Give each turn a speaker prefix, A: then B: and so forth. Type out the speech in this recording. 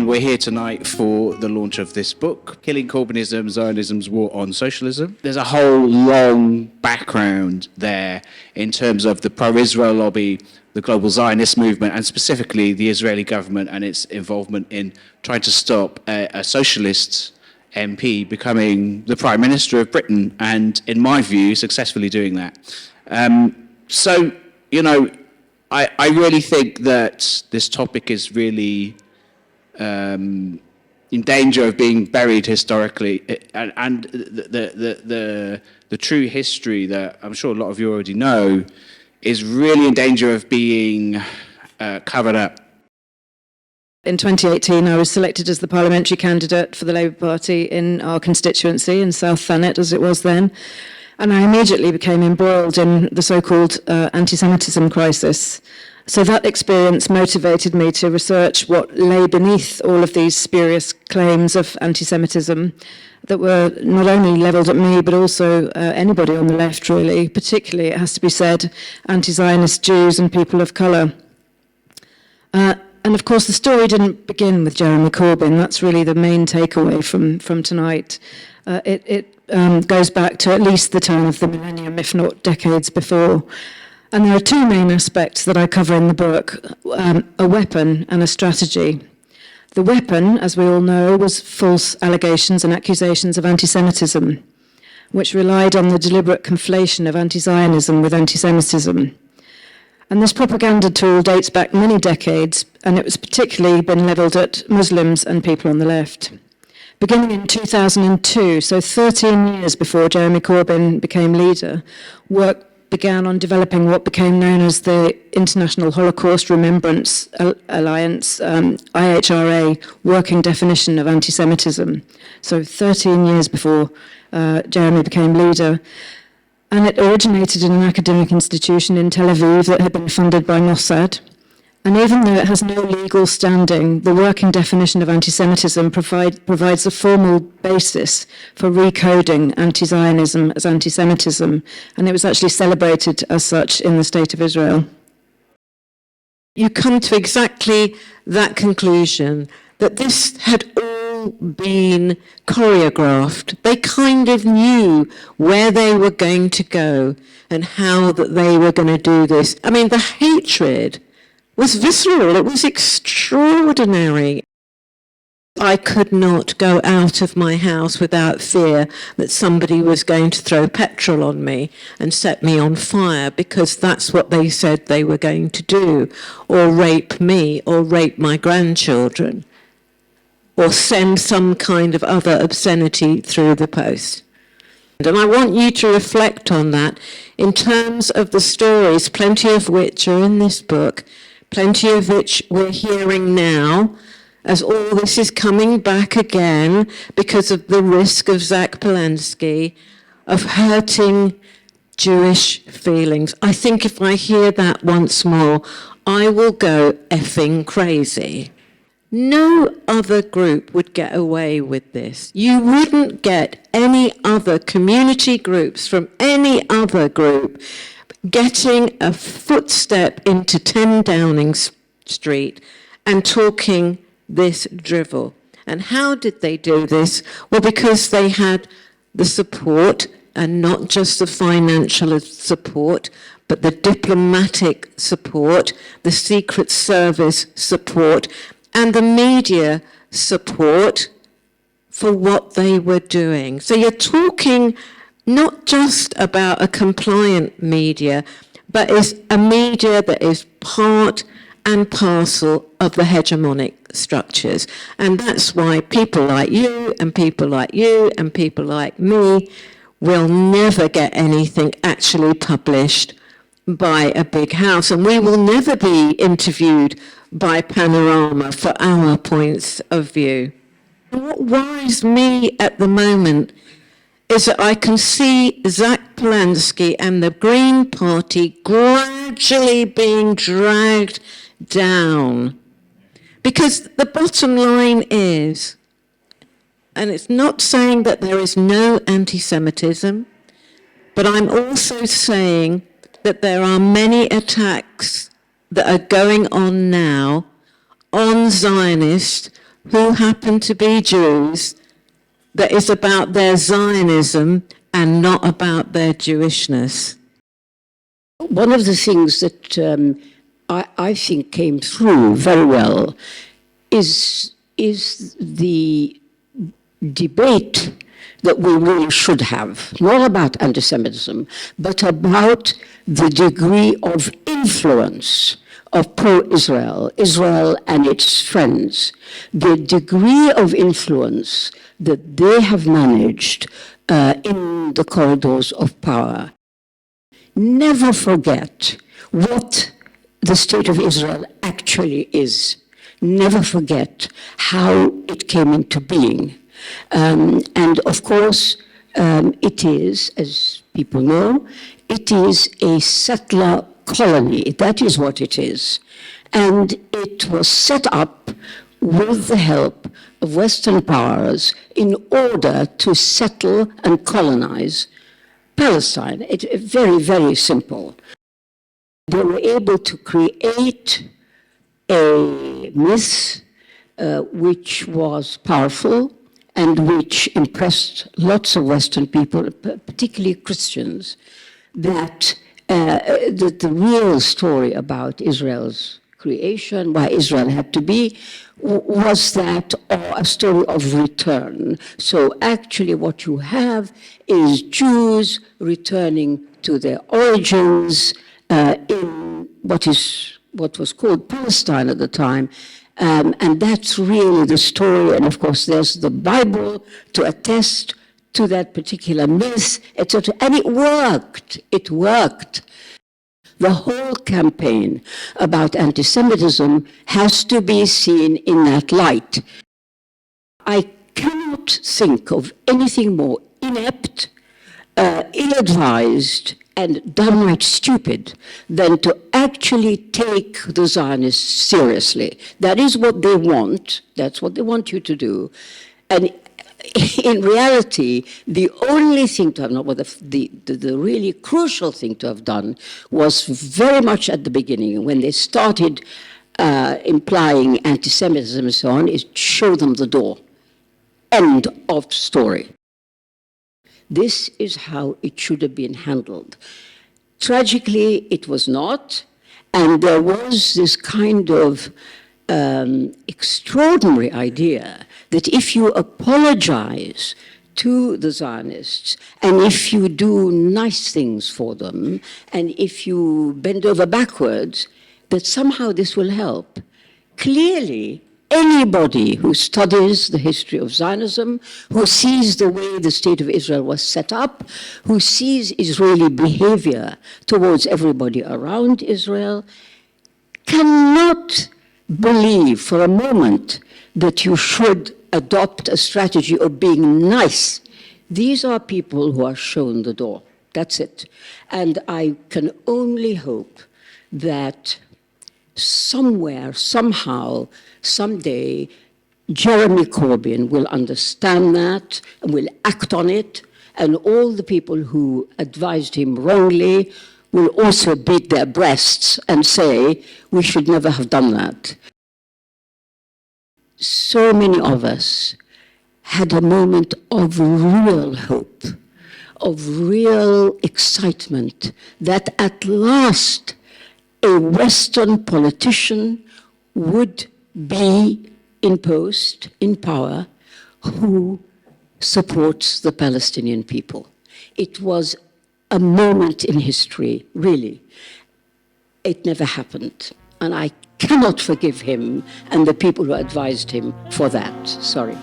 A: and we're here tonight for the launch of this book, Killing Corbynism, Zionism's War on Socialism. There's a whole long background there in terms of the pro-Israel lobby, the global Zionist movement, and specifically the Israeli government and its involvement in trying to stop a socialist MP becoming the Prime Minister of Britain, and in my view, successfully doing that. So, you know, I really think that this topic is really in danger of being buried historically, and the true history that I'm sure a lot of you already know is really in danger of being covered up.
B: In 2018, I was selected as the parliamentary candidate for the Labour Party in our constituency, in South Thanet as it was then, and I immediately became embroiled in the so-called antisemitism crisis. So that experience motivated me to research what lay beneath all of these spurious claims of antisemitism that were not only levelled at me, but also anybody on the left, really, particularly, it has to be said, anti-Zionist Jews and people of colour. And of course, the story didn't begin with Jeremy Corbyn. That's really the main takeaway from tonight. It goes back to at least the turn of the millennium, if not decades before. And there are two main aspects that I cover in the book, a weapon and a strategy. The weapon, as we all know, was false allegations and accusations of anti-Semitism, which relied on the deliberate conflation of anti-Zionism with anti-Semitism. And this propaganda tool dates back many decades, and it was particularly been levelled at Muslims and people on the left. Beginning in 2002, so 13 years before Jeremy Corbyn became leader, work began on developing what became known as the International Holocaust Remembrance Alliance, IHRA, working definition of anti-Semitism. So 13 years before Jeremy became leader. And it originated in an academic institution in Tel Aviv that had been funded by Mossad. And even though it has no legal standing, the working definition of anti-Semitism provides a formal basis for recoding anti-Zionism as anti-Semitism, and it was actually celebrated as such in the State of Israel.
C: You come to exactly that conclusion, that this had all been choreographed. They kind of knew where they were going to go and how that they were going to do this. I mean, the hatred was visceral. It was extraordinary. I could not go out of my house without fear that somebody was going to throw petrol on me and set me on fire, because that's what they said they were going to do, or rape me, or rape my grandchildren, or send some kind of other obscenity through the post. And I want you to reflect on that in terms of the stories, plenty of which are in this book, plenty of which we're hearing now, as all this is coming back again because of the risk of Zach Polanski of hurting Jewish feelings. I think if I hear that once more, I will go effing crazy. No other group would get away with this. You wouldn't get any other community groups from any other group getting a footstep into 10 Downing Street and talking this drivel. And how did they do this? Well, because they had the support, and not just the financial support, but the diplomatic support, the Secret Service support, and the media support for what they were doing. So you're talking not just about a compliant media, but is a media that is part and parcel of the hegemonic structures. And that's why people like you and people like you and people like me will never get anything actually published by a big house. And we will never be interviewed by Panorama for our points of view. And what worries me at the moment is that I can see Zach Polanski and the Green Party gradually being dragged down. Because the bottom line is, and it's not saying that there is no anti-Semitism, but I'm also saying that there are many attacks that are going on now on Zionists who happen to be Jews that is about their Zionism and not about their Jewishness?
D: One of the things that I think came through very well is the debate that we really should have, not about anti-Semitism, but about the degree of influence of pro-Israel, Israel and its friends, the degree of influence that they have managed in the corridors of power. Never forget what the State of Israel actually is. Never forget how it came into being. And of course, it is, as people know, it is a settler colony. That is what it is. And it was set up with the help of Western powers in order to settle and colonize Palestine. It's very, very simple. They were able to create a myth which was powerful and which impressed lots of Western people, particularly Christians, that the real story about Israel's creation, why Israel had to be, was that a story of return. So actually what you have is Jews returning to their origins in what was called Palestine at the time. And that's really the story. And of course, there's the Bible to attest to that particular myth, etc. And it worked. It worked. The whole campaign about anti-Semitism has to be seen in that light. I cannot think of anything more inept, ill-advised, and downright stupid than to actually take the Zionists seriously. That is what they want. That's what they want you to do. And in reality, the only thing to have done, well, the really crucial thing to have done was very much at the beginning, when they started implying anti-Semitism and so on, is show them the door. End of story. This is how it should have been handled. Tragically, it was not, and there was this kind of extraordinary idea that if you apologize to the Zionists, and if you do nice things for them, and if you bend over backwards, that somehow this will help. Clearly, anybody who studies the history of Zionism, who sees the way the State of Israel was set up, who sees Israeli behavior towards everybody around Israel, cannot believe for a moment that you should adopt a strategy of being nice. These are people who are shown the door. That's it. And I can only hope that somewhere, somehow, someday, Jeremy Corbyn will understand that and will act on it, and all the people who advised him wrongly will also beat their breasts and say, we should never have done that. So many of us had a moment of real hope, of real excitement, that at last a Western politician would be in post, in power, who supports the Palestinian people. It was a moment in history, really. It never happened. And I cannot forgive him and the people who advised him for that. Sorry.